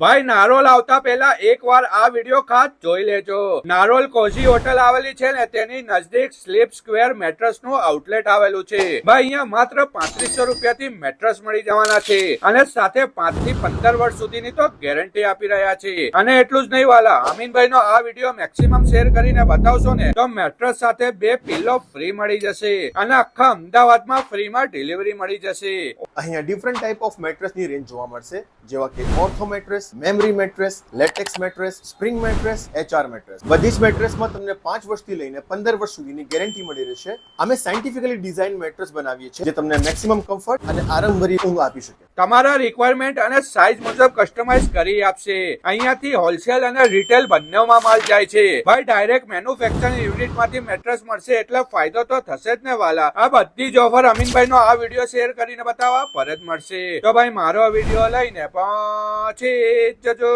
ભાઈ નારોલ આવતા પહેલા એકવાર આ વિડિયો ખાસ જોઈ લેજો. નારોલ કોઝી હોટલ આવેલી છે ને તેની નજદીક સ્લીપ સ્ક્વેર મેટ્રેસ નું આઉટલેટ આવેલું છે. ભાઈ અહીંયા માત્ર 3500 રૂપિયાથી મેટ્રેસ મળી જવાના છે અને સાથે 5 થી 15 વર્ષ સુધીની તો ગેરંટી આપી રહ્યા છે. અને એટલું જ નહીં વાલા, અમીનભાઈ નો આ વિડિયો મેક્સિમમ શેર કરીને બતાવશો ને તો મેટ્રેસ સાથે 2 પિલો ફ્રી મળી જશે અને આખા અમદાવાદમાં ફ્રીમાં ડિલિવરી મળી જશે. અહીંયા ડિફરન્ટ ટાઈપ ઓફ મેટ્રેસની રેન્જ જોવા મળશે, જેવા કે ortho mattress, memory mattress, latex mattress, spring mattress, HR mattress. બધી જ મેટ્રેસમાં તમને 5 વર્ષથી લઈને 15 વર્ષ સુધીની ગેરંટી મળી રહેશે. અમે સાયન્ટિફિકલી ડિઝાઇન મેટ્રેસ બનાવીએ છીએ જે તમને મેક્સિમમ કમ્ફર્ટ અને આરામભરી ઊંઘ આપી શકે. તમારા રિક્વાયરમેન્ટ અને સાઇઝ મુજબ કસ્ટમાઇઝ કરી આપશે. અહીંયાથી હોલસેલ અને રિટેલ બંનેમાં માલ જાય છે. ભાઈ ડાયરેક્ટ મેન્યુફેક્ચરિંગ યુનિટમાંથી મેટ્રેસ મળશે એટલે ફાયદો તો થશે જ ને વાલા. આ બધી જ ઓફર અમીનભાઈ નો આ વિડીયો શેર કરીને બતાવવા પર જ મળશે. તો ભાઈ મારો વિડીયો લઈને પહોંચી જજો.